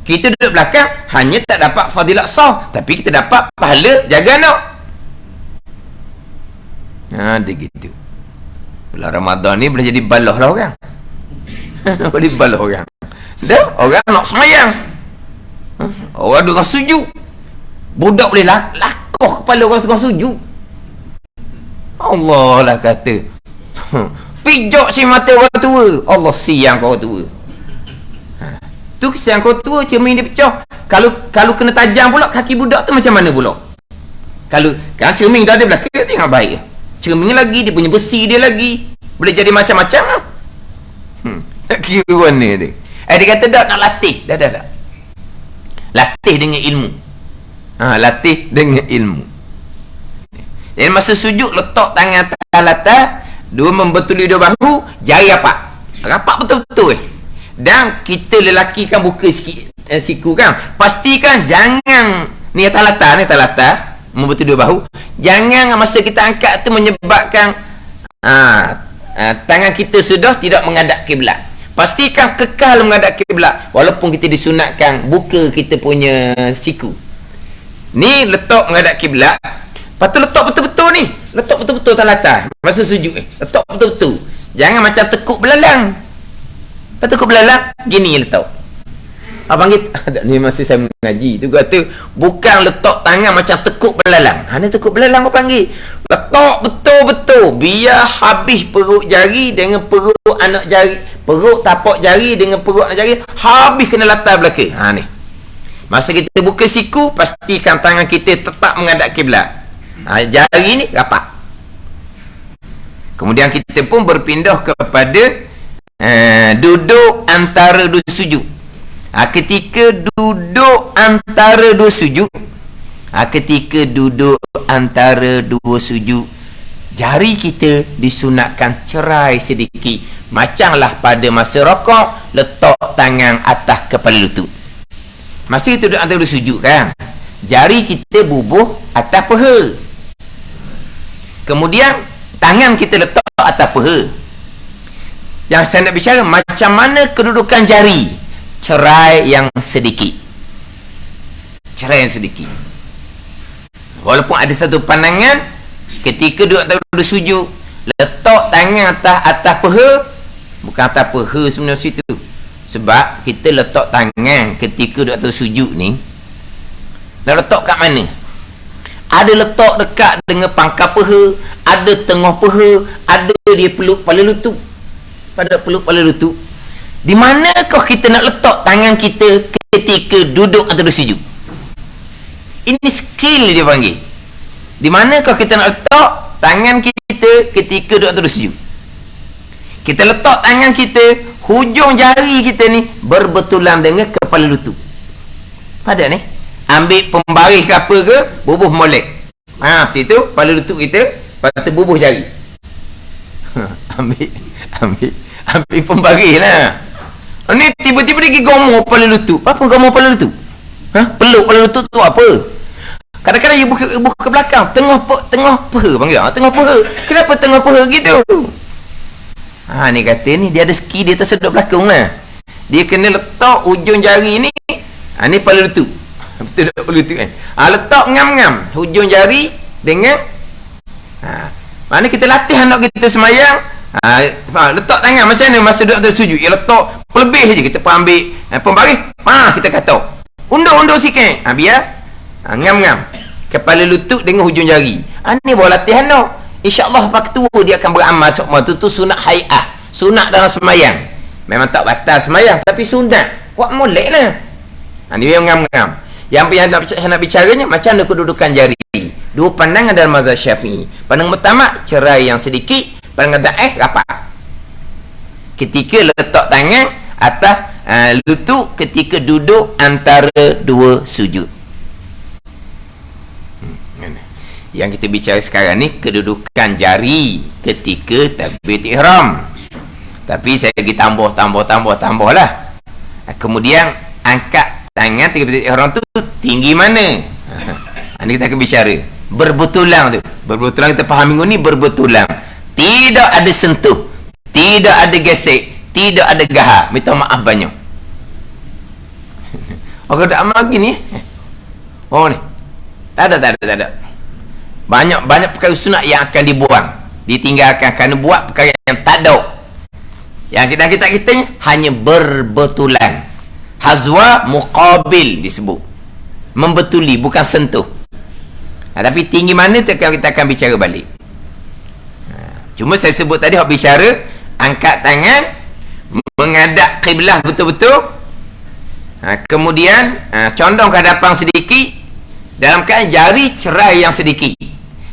Kita duduk belakang hanya tak dapat fadilah saf, tapi kita dapat pahala jaga anak. Dia gitu. Bulan Ramadan ni boleh jadi balah lah orang. Boleh balah orang. Dah, orang nak semayang. Orang duduk sujud. Budak boleh lakoh kepala orang tengah sujud. Allah lah kata. Pijak si mata orang tua. Allah siang kau tua. Tu kesian kau tua, cermin dia pecah. Kalau kena tajam pula kaki budak tu macam mana pula? Kalau kan cermin dah ada belakang tengok baik. Cermin lagi, dia punya besi dia lagi. Boleh jadi macam-macam lah. Tak kira mana tu. Dia kata dah nak latih. Dah. Latih dengan ilmu. Latih dengan ilmu. Jadi masa sujud letak tangan atas latar, dua membetuli dua bahu, jari rapat betul-betul. Dan kita lelaki kan buka sikit siku kan, pastikan jangan ni atas latar membetuli dua bahu, jangan masa kita angkat tu menyebabkan tangan kita sudah tidak menghadap kiblat. Pastikan kekal menghadap kiblat walaupun kita disunatkan buka kita punya siku. Ni letak menghadap kiblat. Lepas tu letak betul-betul ni. Letak betul-betul atas latar masa sujud ni. Letak betul-betul. Jangan macam tekuk belalang. Lepas tekuk belalang gini letak. Abang kita ni masih saya mengaji tu kata bukan letak tangan macam tekuk belalang. Ni tekuk belalang apa panggil? Letak betul-betul biar habis perut jari dengan perut anak jari, perut tapak jari dengan perut anak jari habis kena latar belakang. Ni. Masa kita buka siku, pastikan tangan kita tetap menghadap kiblat. Jari ni rapat. Kemudian kita pun berpindah kepada duduk antara dua sujud. Ketika duduk antara dua sujud, jari kita disunatkan cerai sedikit. Macamlah pada masa rokok, letak tangan atas kepala lutut. Masa kita duduk antara dua sujud kan, jari kita bubuh atas paha. Kemudian tangan kita letak atas paha. Yang saya nak bicara macam mana kedudukan jari. Cerai yang sedikit. Walaupun ada satu pandangan ketika duduk antara dua sujud, letak tangan atas paha. Bukan atas paha sebenarnya situ. Sebab kita letak tangan ketika duduk atas sujud ni, nak letak kat mana? Ada letak dekat dengan pangkal paha, ada tengah paha, ada dia peluk kepala lutut. Pada peluk kepala lutut. Di manakah kita nak letak tangan kita ketika duduk atau sujud? Ini skill dia panggil. Di manakah kita nak letak tangan kita ketika duduk atau sujud? Kita letak tangan kita, hujung jari kita ni berbetulan dengan kepala lutut. Pada ni ambil pembaris ke apa ke, bubuh molek. Situ kepala lutut kita, lepas tu bubuh jari. ambil pembaris lah. Ni tiba-tiba dia gomor kepala lutut. Apa gomor kepala lutut? Peluk kepala lutut tu apa? Kadang-kadang dia buka ke belakang, tengah paha panggil. Tengah paha. Kenapa tengah paha gitu? Ni kata ni dia ada skill dia tersedut belakang lah. Dia kena letak hujung jari ni. Ni kepala lutut. Betul tak kepala lutut kan? Letak ngam-ngam hujung jari dengan mana kita latih anak kita semayang. Letak tangan macam mana masa duduk atas sujud. Ia letak pelebih je. Kita pun ambil pembaris, kita kata undur sikit, biar ngam-ngam kepala lutut dengan hujung jari. Ni bawa latihan no. InsyaAllah waktu dia akan beramal sokma tu sunat hai'ah, sunat dalam semayang. Memang tak batal semayang, tapi sunat kuat molek lah. Ni dia ngam-ngam. Yang nak bicaranya macam mana kedudukan jari. Dua pandangan dalam mazhab Syafi'i. Pandangan pertama cerai yang sedikit, pandangan rapat. Ketika letak tangan atas lutut ketika duduk antara dua sujud. Yang kita bicara sekarang ni kedudukan jari ketika takbiratul ihram. Tapi saya lagi tambah lah. Kemudian angkat tangan takbiratul ihram tu tinggi mana? Ini kita akan bicara. Berbetulan tu. Berbetulan kita faham minggu ni berbetulan. Tidak ada sentuh, tidak ada gesek, tidak ada gahar. Minta maaf banyak. Orang tak amal gini. Ni. Tak ada. Banyak perkara sunat yang akan dibuang, ditinggalkan kerana buat perkara yang tak ada. Yang kita hanya berbetulan. Hazwa muqabil disebut. Membetuli, bukan sentuh. Tapi tinggi mana tu kita akan bicara balik. Cuma saya sebut tadi hak bicara angkat tangan menghadap kiblah betul-betul. Kemudian condong ke hadapan sedikit dalam keadaan jari cerai yang sedikit.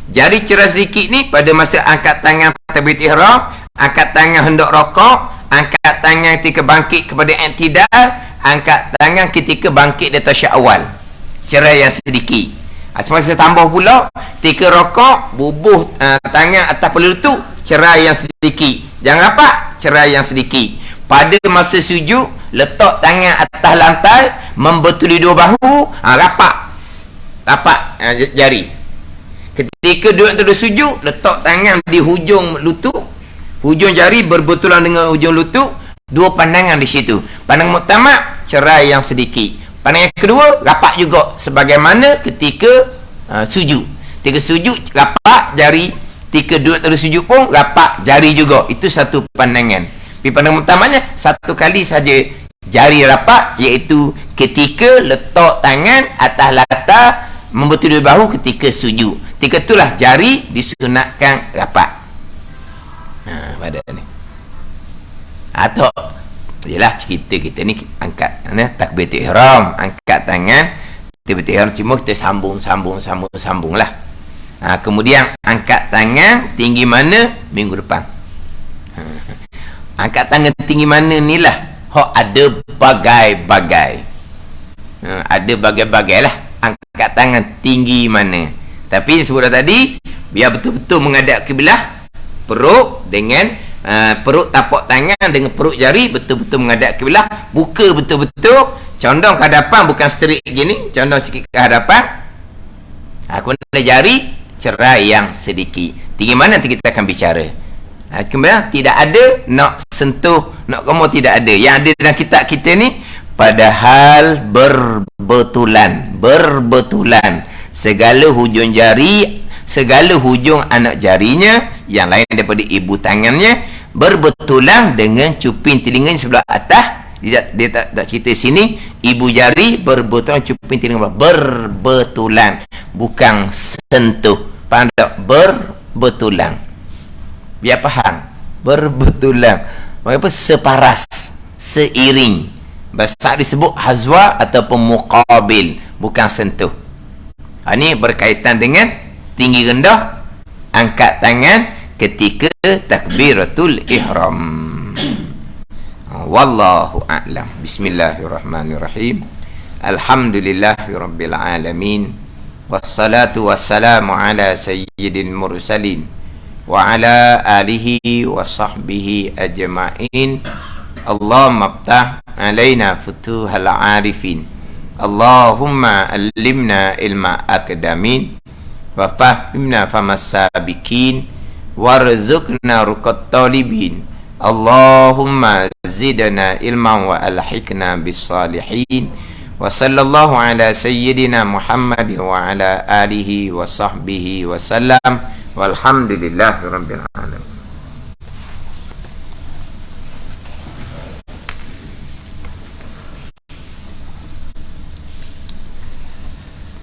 Jari cerai sedikit ni pada masa angkat tangan takbiratul ihram, angkat tangan hendak rokok, angkat tangan ketika bangkit kepada i'tidal, angkat tangan ketika bangkit di tasyahud awal. Cerai yang sedikit. Semasa saya tambah pula, ketika rokok bubuh tangan atas kepala lutut, cerai yang sedikit. Jangan apa? Cerai yang sedikit. Pada masa sujud, letak tangan atas lantai, membetuli dua bahu, rapat jari. Ketika duduk sujud, letak tangan di hujung lutut, hujung jari berbetulan dengan hujung lutut, dua pandangan di situ. Pandangan muktamad, cerai yang sedikit. Pandangan yang kedua, rapat juga sebagaimana ketika sujud. Ketika sujud, rapat jari. Ketika duduk terus sujud pun, rapat jari juga. Itu satu pandangan. Tapi pandangan utamanya, satu kali saja jari rapat, iaitu ketika letak tangan atas latar, membetulkan bahu ketika sujud. Ketika itulah jari disunatkan rapat. Pada ni. Atau jelah cerita kita ni angkat takbiratul ihram, angkat tangan takbiratul ihram, cuma kita sambung lah. Kemudian angkat tangan tinggi mana minggu depan. Angkat tangan tinggi mana ni lah hak ada bagai-bagai. Ada bagai-bagai lah angkat tangan tinggi mana. Tapi sebut tadi, biar betul-betul menghadap kiblah, perut dengan perut tapak tangan dengan perut jari betul-betul menghadap kiblah, buka betul-betul, condong ke hadapan, bukan straight gini, condong sikit ke hadapan. Kemudian jari cerai yang sedikit. Tinggi mana nanti kita akan bicara. Kemudian tidak ada nak sentuh, nak komo, tidak ada. Yang ada dalam kitab kita ni padahal berbetulan segala hujung jari, segala hujung anak jarinya yang lain daripada ibu tangannya berbetulan dengan cuping telinganya sebelah atas. Dia tak cerita sini ibu jari berbetulan cuping telinga berbetulan, bukan sentuh. Faham tak? Berbetulan. Biar faham. Berbetulan. Apa? Separas, seiring. Bahasa disebut hazwa ataupun muqabil, bukan sentuh. Ini berkaitan dengan tinggi rendah angkat tangan ketika takbiratul ihram. Wallahu a'lam. Bismillahirrahmanirrahim. Alhamdulillahirabbil alamin. Wassalatu wassalamu ala sayyidil mursalin wa ala alihi wa sahbihi ajma'in. Allahumma aftah alaina futuhal arifin. Allahumma allimna ilma akadamin wa fahimna famas sabiqin warzuqna ruqat talibin. Allahumma zidna ilman wa alhiqna bis salihin. Wa sallallahu ala sayyidina Muhammad wa ala alihi wa sahbihi wa sallam. Walhamdulillahi rabbil alamin.